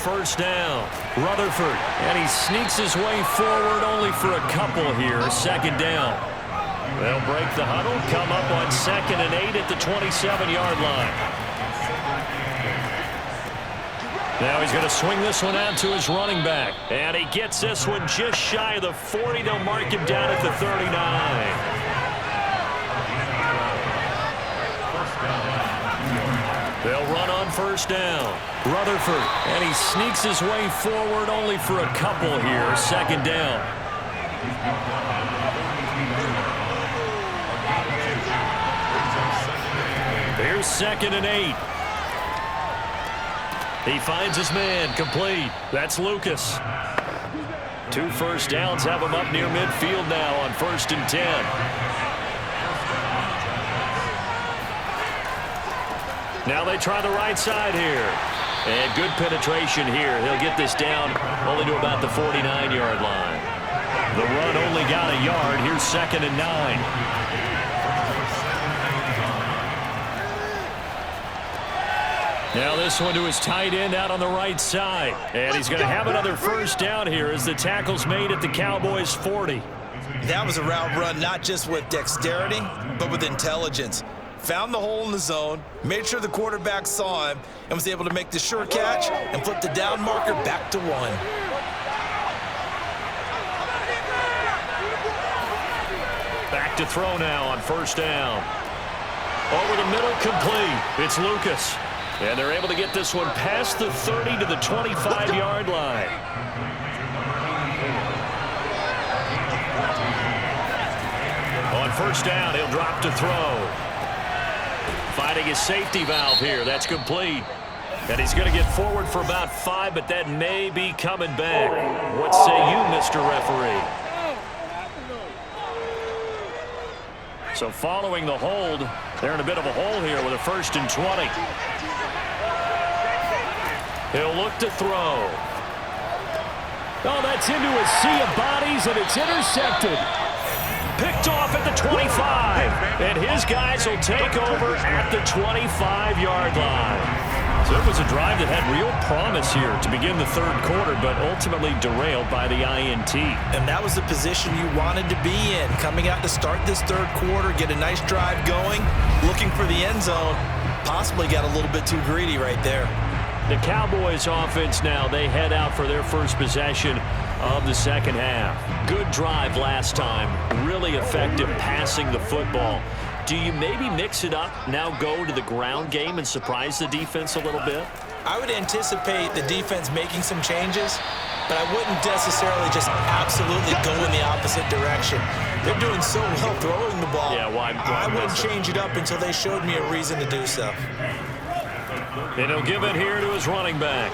first down. Rutherford, and he sneaks his way forward only for a couple here. Second down. They'll break the huddle, come up on 2nd and 8 at the 27-yard line. Now he's going to swing this one out to his running back. And he gets this one just shy of the 40. They'll mark him down at the 39. They'll run on first down. Rutherford, and he sneaks his way forward only for a couple here. Second down. Here's 2nd and 8. He finds his man, complete. That's Lucas. 2 first downs have him up near midfield now on 1st and 10. Now they try the right side here. And good penetration here. He'll get this down only to about the 49-yard line. The run only got a yard. Here's 2nd and 9. Now this one to his tight end out on the right side. And he's going to have another first down here as the tackle's made at the Cowboys' 40. That was a route run not just with dexterity, but with intelligence. Found the hole in the zone, made sure the quarterback saw him, and was able to make the sure catch and flip the down marker back to 1. Back to throw now on first down. Over the middle, complete. It's Lucas. And they're able to get this one past the 30 to the 25-yard line. On first down, he'll drop to throw. Finding his safety valve here. That's complete. And he's going to get forward for about 5, but that may be coming back. What say you, Mr. Referee? So following the hold, they're in a bit of a hole here with a 1st and 20. He'll look to throw. Oh, that's into a sea of bodies, and it's intercepted. Picked off at the 25. And his guys will take over at the 25-yard line. So it was a drive that had real promise here to begin the 3rd quarter, but ultimately derailed by the INT. And that was the position you wanted to be in. Coming out to start this 3rd quarter, get a nice drive going, looking for the end zone. Possibly got a little bit too greedy right there. The Cowboys offense now, they head out for their first possession of the 2nd half. Good drive last time. Really effective passing the football. Do you maybe mix it up, now go to the ground game and surprise the defense a little bit? I would anticipate the defense making some changes, but I wouldn't necessarily just absolutely go in the opposite direction. They're doing so well throwing the ball. Yeah, why I wouldn't change it up until they showed me a reason to do so. And he'll give it here to his running back.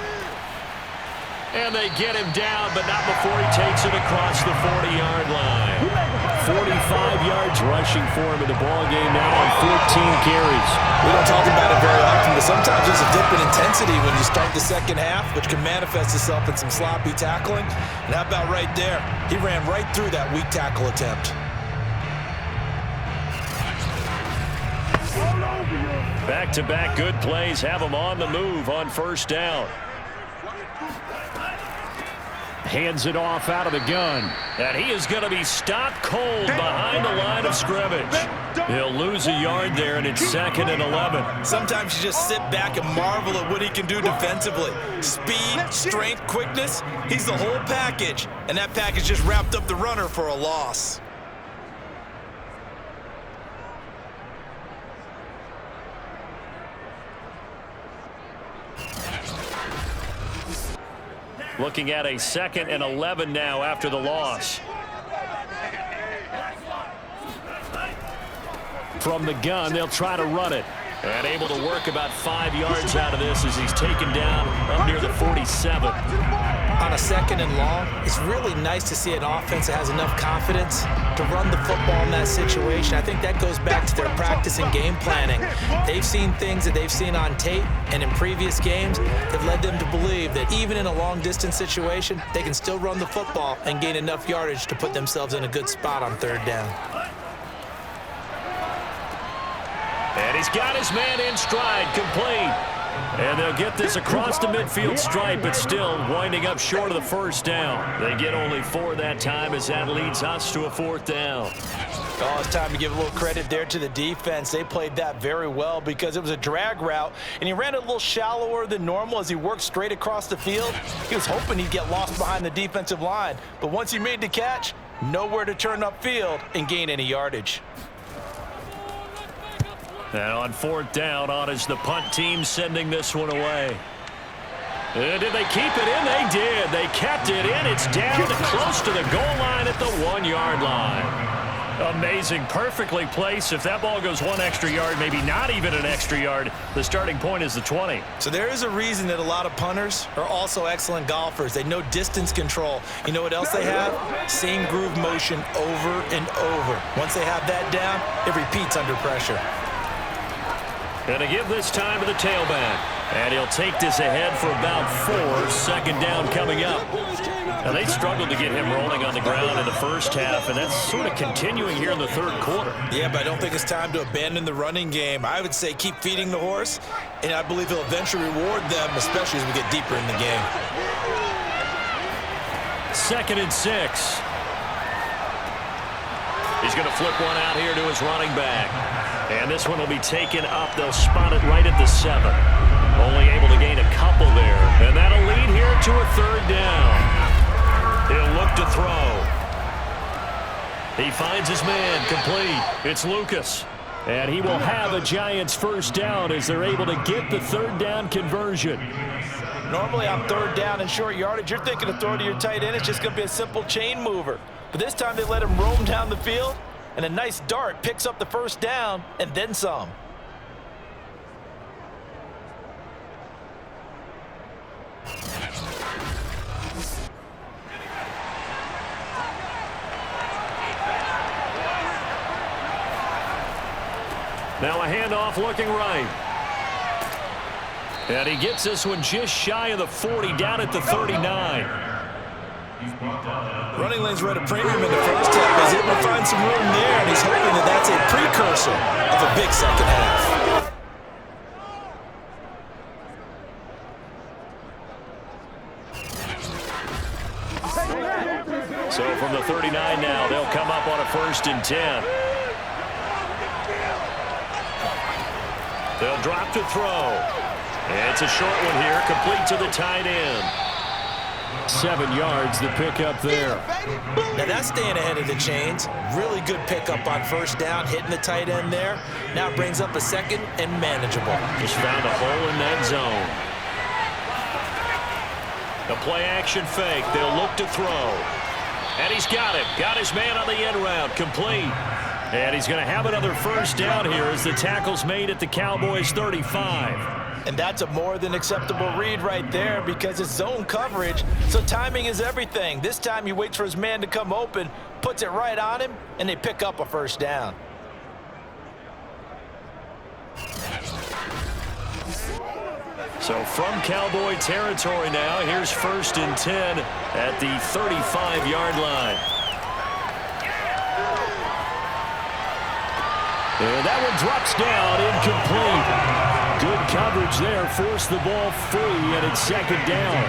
And they get him down, but not before he takes it across the 40-yard line. 45 yards rushing for him in the ballgame now on 14 carries. We don't talk about it very often, but sometimes there's a dip in intensity when you start the 2nd half, which can manifest itself in some sloppy tackling. And how about right there? He ran right through that weak tackle attempt. Back-to-back good plays have him on the move on first down. Hands it off out of the gun. And he is going to be stopped cold behind the line of scrimmage. He'll lose a yard there, and it's 2nd and 11. Sometimes you just sit back and marvel at what he can do defensively. Speed, strength, quickness, he's the whole package. And that package just wrapped up the runner for a loss. Looking at a 2nd and 11 now after the loss. From the gun, they'll try to run it. And able to work about 5 yards out of this as he's taken down up near the 47. On a 2nd and long, it's really nice to see an offense that has enough confidence to run the football in that situation. I think that goes back to their practice and game planning. They've seen things that they've seen on tape and in previous games that led them to believe that even in a long-distance situation, they can still run the football and gain enough yardage to put themselves in a good spot on 3rd down. And he's got his man in stride, complete. And they'll get this across the midfield stripe, but still winding up short of the first down. They get only 4 that time as that leads us to a 4th down. Oh, it's time to give a little credit there to the defense. They played that very well because it was a drag route, and he ran it a little shallower than normal as he worked straight across the field. He was hoping he'd get lost behind the defensive line, but once he made the catch, nowhere to turn upfield and gain any yardage. And on 4th down, on is the punt team sending this one away. And did they keep it in? They did. They kept it in. It's down close to the goal line at the 1-yard line. Amazing. Perfectly placed. If that ball goes 1 extra yard, maybe not even an extra yard, the starting point is the 20. So there is a reason that a lot of punters are also excellent golfers. They know distance control. You know what else they have? Same groove motion over and over. Once they have that down, it repeats under pressure. Going to give this time to the tailback. And he'll take this ahead for about 4. 2nd down coming up. Now, they struggled to get him rolling on the ground in the first half, and that's sort of continuing here in the 3rd quarter. Yeah, but I don't think it's time to abandon the running game. I would say keep feeding the horse, and I believe he'll eventually reward them, especially as we get deeper in the game. 2nd and 6. He's going to flip one out here to his running back. And this one will be taken up. They'll spot it right at the 7. Only able to gain a couple there. And that'll lead here to a 3rd down. He'll look to throw. He finds his man complete. It's Lucas. And he will have a Giants 1st down as they're able to get the 3rd down conversion. Normally on 3rd down and short yardage, you're thinking of throwing to your tight end. It's just going to be a simple chain mover. But this time they let him roam down the field, and a nice dart picks up the 1st down and then some. Now a handoff looking right. And he gets this one just shy of the 40, down at the 39. Running lanes were at a premium in the first half. He's able to find some room there, and he's hoping that that's a precursor of a big second half. So from the 39 now, they'll come up on a 1st and 10. They'll drop to throw. It's a short one here, complete to the tight end. 7 yards, the pickup there. Now that's staying ahead of the chains. Really good pickup on 1st down, hitting the tight end there. Now brings up a 2nd and manageable. Just found a hole in that zone. The play action fake. They'll look to throw. And he's got it. Got his man on the end route. Complete. And he's going to have another 1st down here as the tackle's made at the Cowboys 35. And that's a more than acceptable read right there because it's zone coverage, so timing is everything. This time he waits for his man to come open, puts it right on him, and they pick up a 1st down. So from Cowboy territory now, here's 1st and 10 at the 35-yard line. And that one drops down, incomplete. Good coverage there, forced the ball free, and it's 2nd down.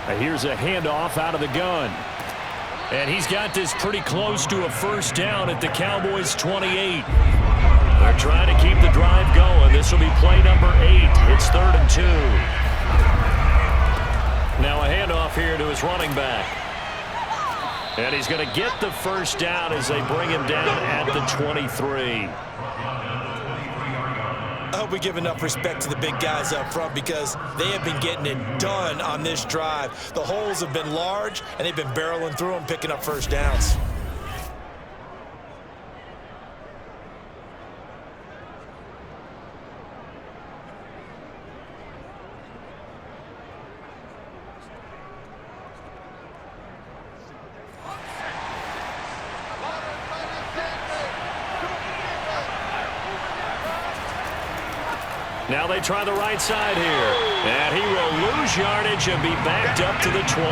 And here's a handoff out of the gun. And he's got this pretty close to a 1st down at the Cowboys 28. They're trying to keep the drive going. This will be play number 8. It's 3rd and 2. Now a handoff here to his running back. And he's going to get the 1st down as they bring him down at the 23. I hope we give enough respect to the big guys up front because they have been getting it done on this drive. The holes have been large, and they've been barreling through them, picking up 1st downs. Now they try the right side here. And he will lose yardage and be backed up to the 24.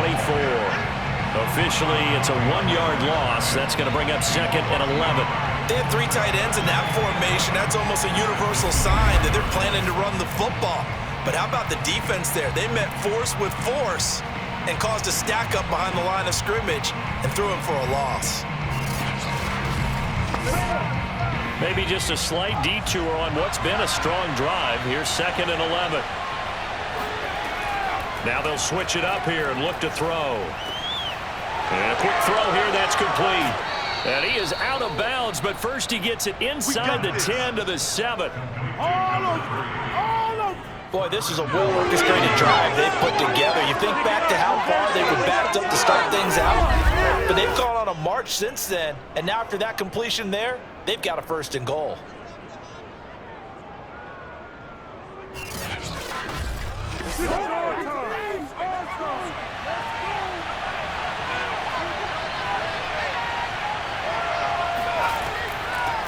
Officially, it's a 1-yard loss. That's going to bring up 2nd and 11. They have 3 tight ends in that formation. That's almost a universal sign that they're planning to run the football. But how about the defense there? They met force with force and caused a stack up behind the line of scrimmage and threw him for a loss. Maybe just a slight detour on what's been a strong drive. Here's 2nd and 11. Now they'll switch it up here and look to throw. And a quick throw here, that's complete. And he is out of bounds, but first he gets it inside the 10 to the 7. Boy, this is a well-orchestrated drive they've put together. You think back to how far they were backed up to start things out, but they've gone on a march since then, and now after that completion there, they've got a 1st and goal.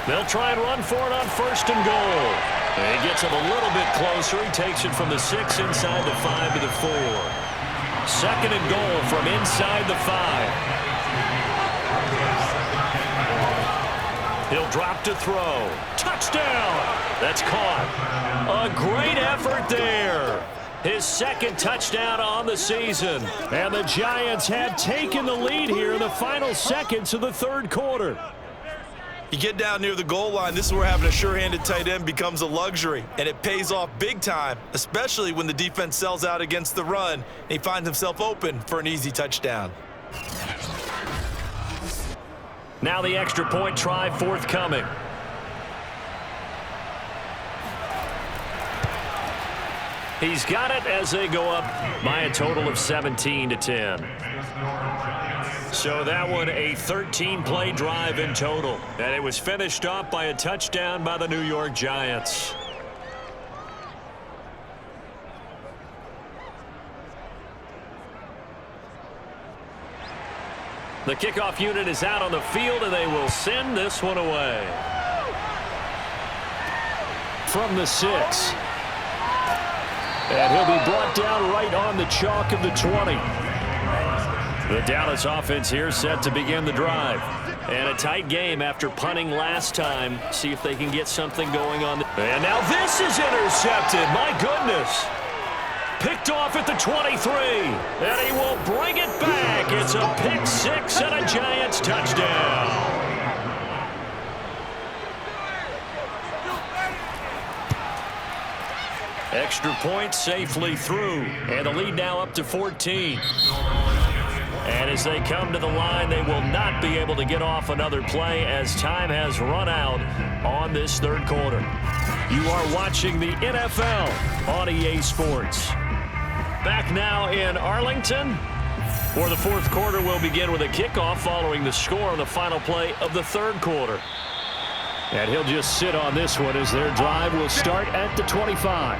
They'll try and run for it on 1st and goal. And he gets him a little bit closer. He takes it from the 6 inside the 5 to the 4. 2nd and goal from inside the 5. He'll drop to throw. Touchdown! That's caught. A great effort there. His 2nd touchdown on the season. And the Giants had taken the lead here in the final seconds of the 3rd quarter. You get down near the goal line, this is where having a sure-handed tight end becomes a luxury, and it pays off big time, especially when the defense sells out against the run, and he finds himself open for an easy touchdown. Now the extra point try forthcoming. He's got it as they go up by a total of 17 to 10. So that one a 13-play drive in total. And it was finished off by a touchdown by the New York Giants. The kickoff unit is out on the field, and they will send this one away. From the 6. And he'll be brought down right on the chalk of the 20. The Dallas offense here set to begin the drive. And a tight game after punting last time. See if they can get something going on. And now this is intercepted. My goodness. Picked off at the 23. And he will bring it back. It's a pick 6 and a Giants touchdown. Extra point safely through. And the lead now up to 14. And as they come to the line, they will not be able to get off another play as time has run out on this 3rd quarter. You are watching the NFL on EA Sports. Back now in Arlington, where the 4th quarter will begin with a kickoff following the score on the final play of the 3rd quarter. And he'll just sit on this one as their drive will start at the 25.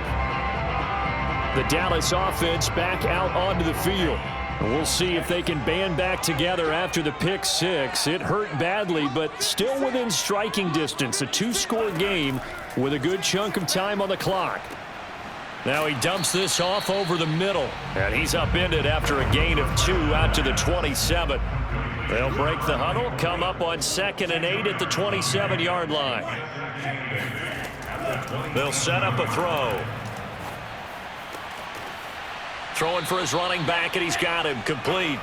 The Dallas offense back out onto the field. We'll see if they can band back together after the pick 6. It hurt badly, but still within striking distance. A 2-score game with a good chunk of time on the clock. Now he dumps this off over the middle. And he's upended after a gain of 2 out to the 27. They'll break the huddle, come up on 2nd and 8 at the 27-yard line. They'll set up a throw. Throwing for his running back, and he's got him complete.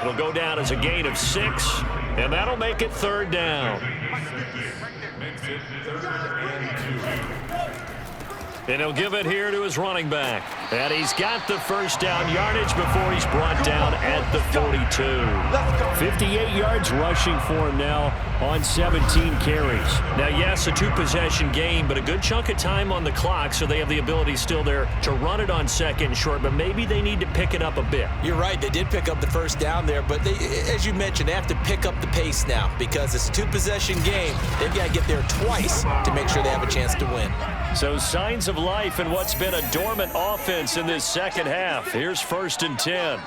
It'll go down as a gain of 6, and that'll make it 3rd down. And he'll give it here to his running back. And he's got the 1st down yardage before he's brought down at the 42. 58 yards rushing for him now on 17 carries. Now, yes, a 2-possession game, but a good chunk of time on the clock, so they have the ability still there to run it on 2nd and short, but maybe they need to pick it up a bit. You're right. They did pick up the 1st down there, but they, as you mentioned, they have to pick up the pace now because it's a 2-possession game. They've got to get there twice to make sure they have a chance to win. So signs of life in what's been a dormant offense in this 2nd half. Here's 1st and 10.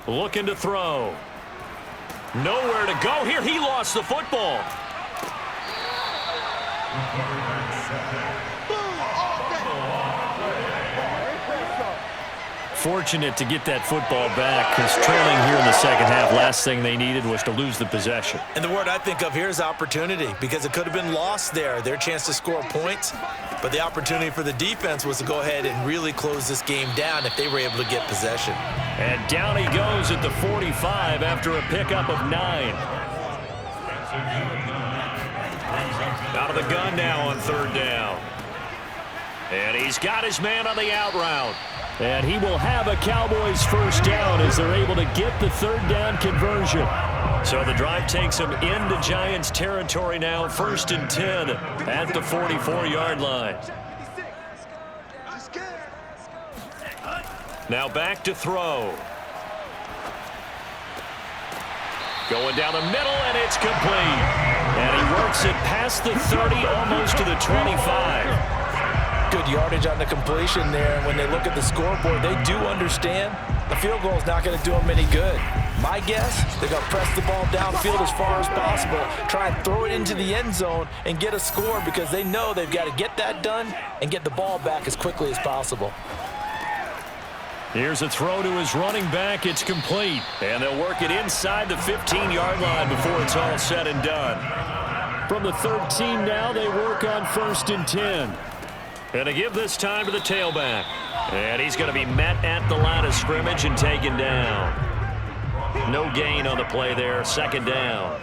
Looking to throw. Nowhere to go here. He lost the football. fortunate to get that football back because trailing here in the second half, last thing they needed was to lose the possession. And the word I think of here is opportunity, because it could have been lost there, their chance to score points. But the opportunity for the defense was to go ahead and really close this game down if they were able to get possession. And down he goes at the 45 after a pickup of 9. Out of the gun now on third down. And he's got his man on the out route. And he will have a Cowboys first down as they're able to get the third down conversion. So the drive takes them into Giants territory now, 1st and 10 at the 44-yard line. Now back to throw. Going down the middle, and it's complete. And he works it past the 30, almost to the 25. Good yardage on the completion there. And when they look at the scoreboard, they do understand the field goal is not going to do them any good. My guess, they're going to press the ball downfield as far as possible, try and throw it into the end zone and get a score, because they know they've got to get that done and get the ball back as quickly as possible. Here's a throw to his running back. It's complete. And they'll work it inside the 15-yard line before it's all said and done. From the 13 now, they work on 1st and 10. And to give this time to the tailback. And he's going to be met at the line of scrimmage and taken down. No gain on the play there. 2nd down.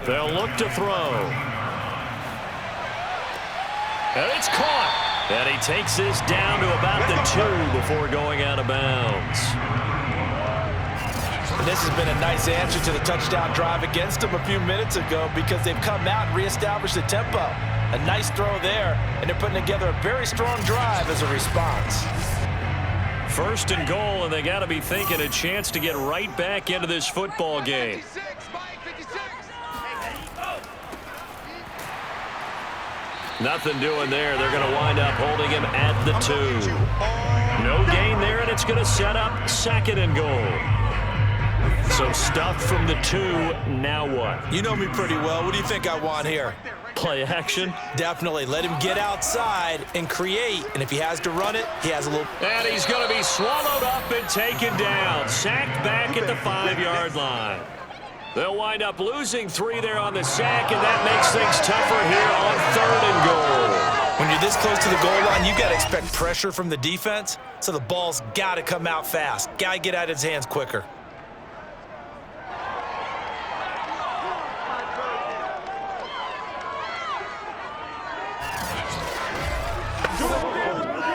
They'll look to throw. And it's caught. And he takes this down to about the 2 before going out of bounds. And this has been a nice answer to the touchdown drive against them a few minutes ago, because they've come out and reestablished the tempo. A nice throw there, and they're putting together a very strong drive as a response. 1st and goal, and they got to be thinking a chance to get right back into this football game. Nothing doing there. They're going to wind up holding him at the 2. No gain there, and it's going to set up 2nd and goal. So stuffed from the 2, now what? You know me pretty well. What do you think I want here? Play action? Definitely. Let him get outside and create. And if he has to run it, he has a little... And he's going to be swallowed up and taken down. Sacked back at the 5-yard line. They'll wind up losing 3 there on the sack, and that makes things tougher here on 3rd and goal. When you're this close to the goal line, you've got to expect pressure from the defense, so the ball's got to come out fast. Got to get out of his hands quicker.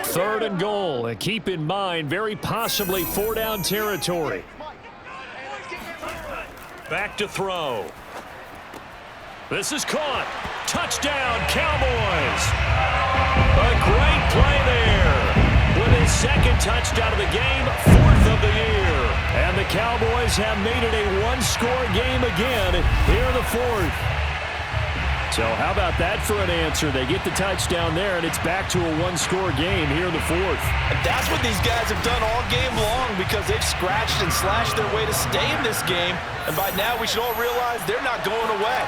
Third and goal, and keep in mind, very possibly 4-down territory. Back to throw. This is caught. Touchdown, Cowboys. A great play there. With his 2nd touchdown of the game, 4th of the year. And the Cowboys have made it a 1-score game again here in the 4th. So how about that for an answer? They get the touchdown there, and it's back to a 1-score game here in the 4th. And that's what these guys have done all game long, because they've scratched and slashed their way to stay in this game. And by now, we should all realize they're not going away.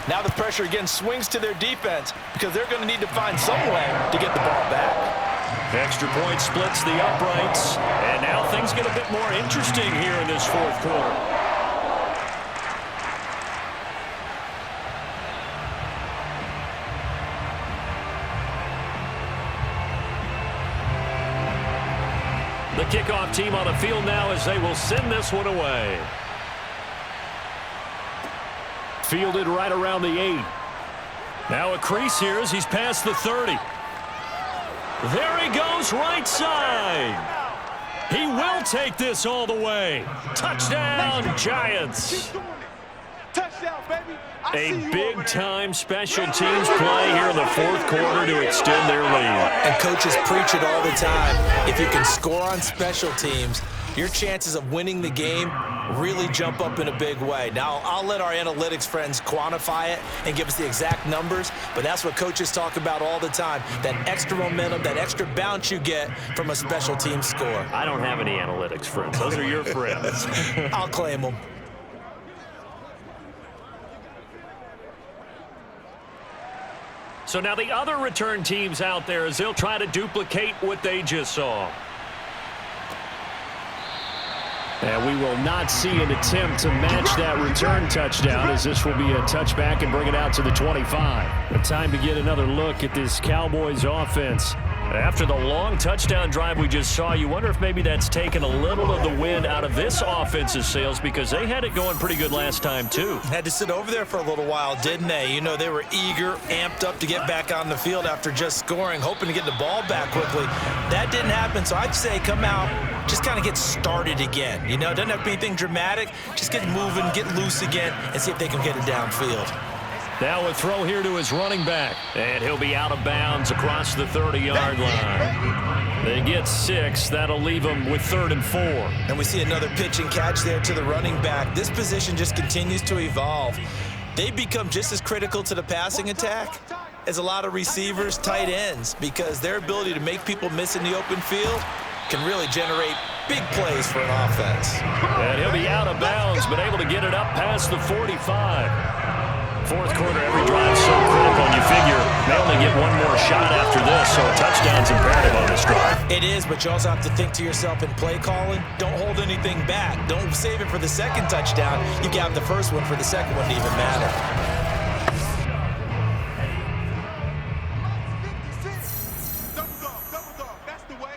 Now the pressure again swings to their defense, because they're going to need to find some way to get the ball back. Extra point splits the uprights, and now things get a bit more interesting here in this 4th quarter. The kickoff team on the field now as they will send this one away. Fielded right around the 8. Now a crease here as he's past the 30. There he goes, right side. He will take this all the way. Touchdown, Giants. Touchdown, baby. A big-time special teams play here in the 4th quarter to extend their lead. And coaches preach it all the time. If you can score on special teams, your chances of winning the game really jump up in a big way. Now, I'll let our analytics friends quantify it and give us the exact numbers, but that's what coaches talk about all the time, that extra momentum, that extra bounce you get from a special team score. I don't have any analytics friends. Those are your friends. I'll claim them. So now the other return teams out there as they'll try to duplicate what they just saw. And we will not see an attempt to match that return touchdown, as this will be a touchback and bring it out to the 25. The time to get another look at this Cowboys offense. After the long touchdown drive we just saw, you wonder if maybe that's taken a little of the wind out of this offense's sails, because they had it going pretty good last time too. Had to sit over there for a little while, didn't they? You know, they were eager, amped up to get back on the field after just scoring, hoping to get the ball back quickly. That didn't happen, so I'd say come out, just kind of get started again. You know, it doesn't have to be anything dramatic. Just get moving, get loose again, and see if they can get it downfield. Now a throw here to his running back, and he'll be out of bounds across the 30-yard line. They get 6. That'll leave them with 3rd and 4. And we see another pitch and catch there to the running back. This position just continues to evolve. They become just as critical to the passing attack as a lot of receivers, tight ends, because their ability to make people miss in the open field can really generate big plays for an offense. And he'll be out of bounds, but able to get it up past the 45. Fourth quarter, every drive so critical, and you figure they only get one more shot after this, so a touchdown's imperative on this drive. It is, but you also have to think to yourself in play calling, don't hold anything back. Don't save it for the second touchdown. You got the first one for the second one to even matter. Double dog, that's the way.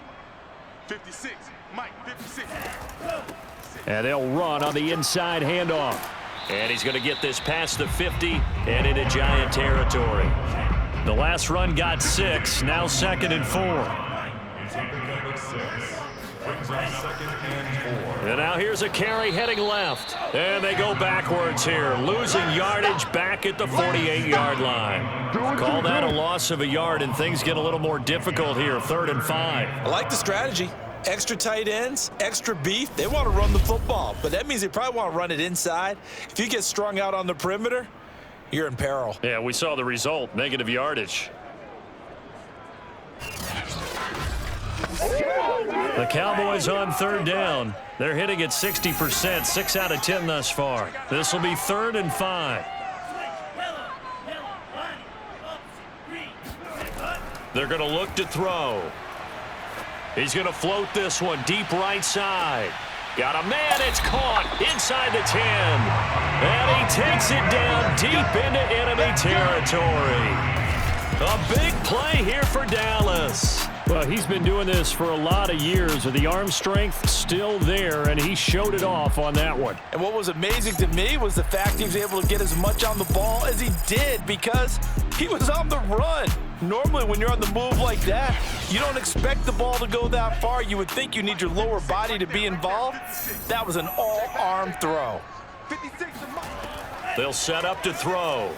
56, Mike, 56. And they'll run on the inside handoff. And he's going to get this past the 50 and into Giant territory. The last run got 6, now 2nd and 4. And now here's a carry heading left. And they go backwards here, losing yardage back at the 48-yard line. Call that a loss of a yard, and things get a little more difficult here, 3rd and 5. I like the strategy. Extra tight ends, extra beef. They want to run the football, but that means they probably want to run it inside. If you get strung out on the perimeter, you're in peril. Yeah, we saw the result, negative yardage. The Cowboys on 3rd down. They're hitting at 60%, 6 out of 10 thus far. This will be 3rd and 5. They're going to look to throw. He's going to float this one deep right side. Got a man. It's caught inside the 10. And he takes it down deep into enemy territory. A big play here for Dallas. Well, he's been doing this for a lot of years, with the arm strength still there, and he showed it off on that one. And what was amazing to me was the fact he was able to get as much on the ball as he did, because he was on the run. Normally, when you're on the move like that, you don't expect the ball to go that far. You would think you need your lower body to be involved. That was an all-arm throw. They'll set up to throw.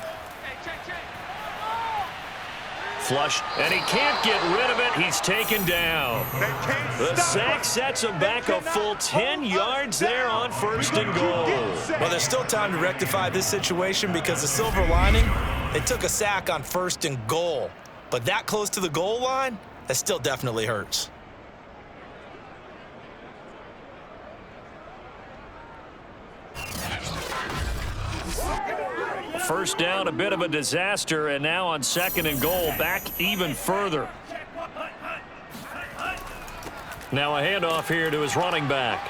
Flush, and he can't get rid of it. He's taken down. The sack sets him back a full 10 yards there on 1st and goal. Well, there's still time to rectify this situation, because the silver lining, they took a sack on 1st and goal. But that close to the goal line, that still definitely hurts. First down, a bit of a disaster, and now on 2nd and goal, back even further. Now a handoff here to his running back.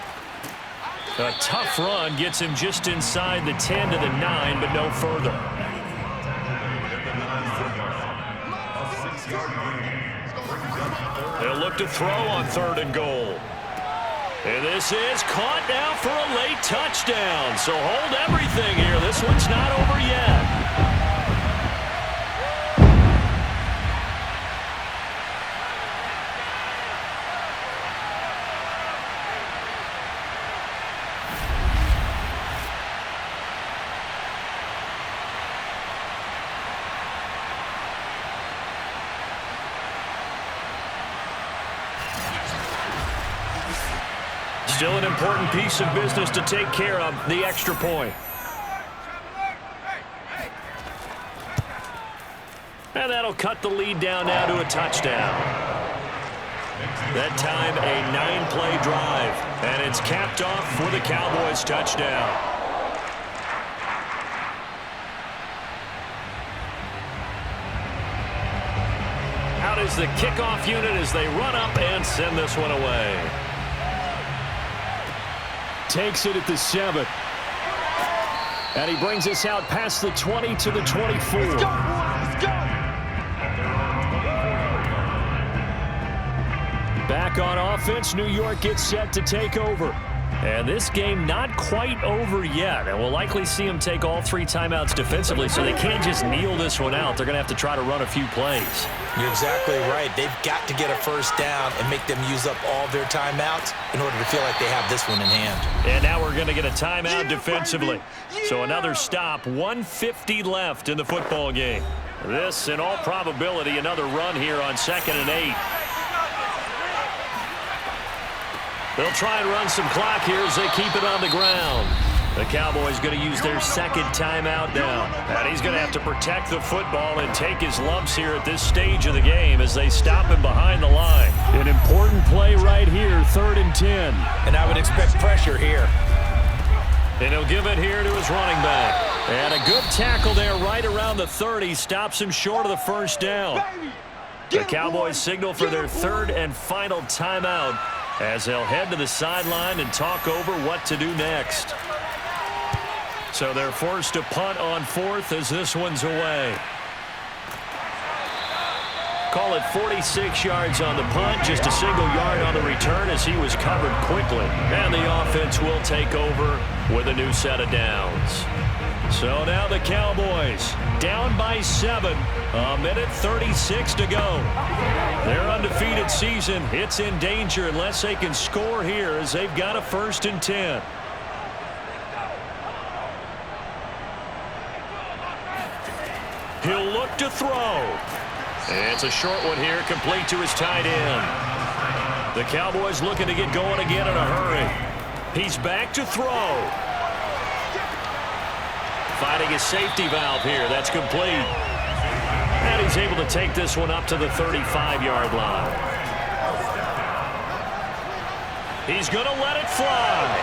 A tough run gets him just inside the 10 to the 9, but no further. They'll look to throw on 3rd and goal. And this is caught now for a late touchdown. So hold everything here. This one's not over yet. Still an important piece of business to take care of, the extra point. And that'll cut the lead down now to a touchdown. That time a 9-play drive, and it's capped off with a Cowboys touchdown. is the kickoff unit as they run up and send this one away. Takes it at the 7. And he brings us out past the 20 to the 24. Let's go, let's go. Back on offense, New York gets set to take over. And this game not quite over yet. And we'll likely see them take all 3 timeouts defensively, so they can't just kneel this one out. They're going to have to try to run a few plays. You're exactly right. They've got to get a first down and make them use up all their timeouts in order to feel like they have this one in hand. And now we're going to get a timeout defensively. So another stop, 1:50 left in the football game. This, in all probability, another run here on 2nd and 8. They'll try and run some clock here as they keep it on the ground. The Cowboys going to use their 2nd timeout now. And he's going to have to protect the football and take his lumps here at this stage of the game as they stop him behind the line. An important play right here, 3rd and 10. And I would expect pressure here. And he'll give it here to his running back. And a good tackle there right around the 30. Stops him short of the first down. The Cowboys signal for their 3rd and final timeout as they'll head to the sideline and talk over what to do next. So they're forced to punt on 4th as this one's away. Call it 46 yards on the punt, just a single yard on the return as he was covered quickly. And the offense will take over with a new set of downs. So now the Cowboys down by 7, 1:36 to go. Their undefeated season, it's in danger unless they can score here as they've got a 1st and 10. He'll look to throw. It's a short one here, complete to his tight end. The Cowboys looking to get going again in a hurry. He's back to throw. Finding a safety valve here. That's complete. And he's able to take this one up to the 35-yard line. He's going to let it fly.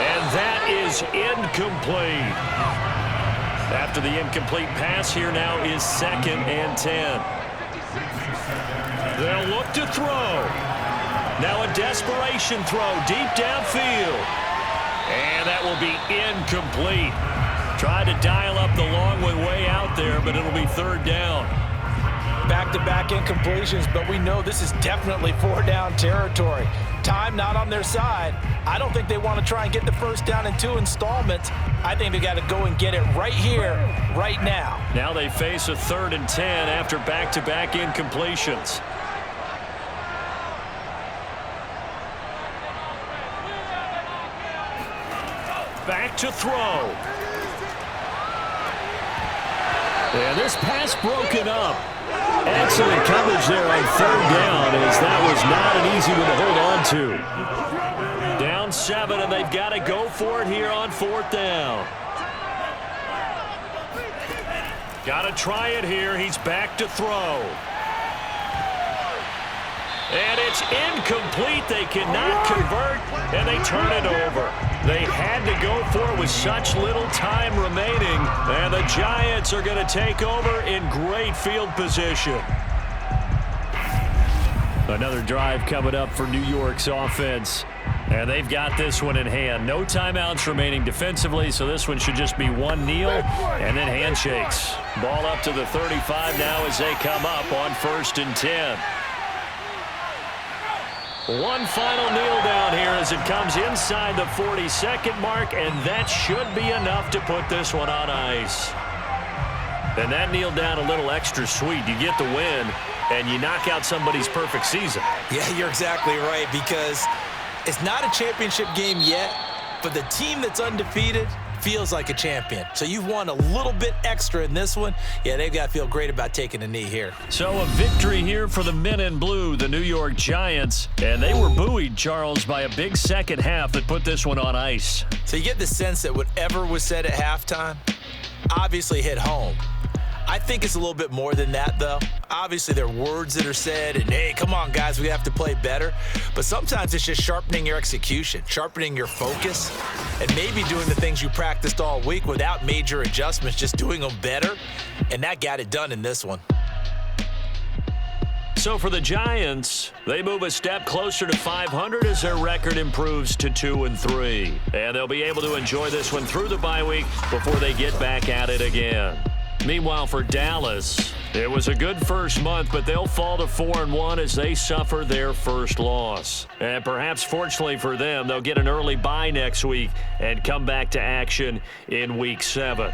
And that is incomplete. After the incomplete pass, here now is 2nd and 10. They'll look to throw. Now a desperation throw deep downfield. And that will be incomplete. Tried to dial up the long way out there, but it'll be 3rd down. Back-to-back incompletions, but we know this is definitely 4-down territory. Time not on their side. I don't think they want to try and get the first down in 2 installments. I think they got to go and get it right here, right now. Now they face a 3rd and 10 after back-to-back incompletions. Back to throw. And this pass broken up. Excellent coverage there on 3rd down as that was not an easy one to hold on to. Down 7, and they've got to go for it here on 4th down. Got to try it here. He's back to throw. And it's incomplete. They cannot convert, and they turn it over. They had to go for it with such little time remaining, and the Giants are going to take over in great field position. Another drive coming up for New York's offense, and they've got this one in hand. No timeouts remaining defensively, so this one should just be one kneel and then handshakes. Ball up to the 35 now as they come up on 1st and 10. One final kneel down here as it comes inside the 40-second mark, and that should be enough to put this one on ice. And that kneel down a little extra sweet. You get the win, and you knock out somebody's perfect season. Yeah, you're exactly right, because it's not a championship game yet, but the team that's undefeated feels like a champion. So you've won a little bit extra in this one. Yeah, they've got to feel great about taking a knee here. So a victory here for the men in blue, the New York Giants. And they were buoyed, Charles, by a big second half that put this one on ice. So you get the sense that whatever was said at halftime obviously hit home. I think it's a little bit more than that, though. Obviously, there are words that are said, and hey, come on, guys, we have to play better. But sometimes it's just sharpening your execution, sharpening your focus, and maybe doing the things you practiced all week without major adjustments, just doing them better. And that got it done in this one. So for the Giants, they move a step closer to 500 as their record improves to 2-3. And they'll be able to enjoy this one through the bye week before they get back at it again. Meanwhile, for Dallas, it was a good first month, but they'll fall to 4-1 as they suffer their first loss. And perhaps fortunately for them, they'll get an early bye next week and come back to action in Week 7.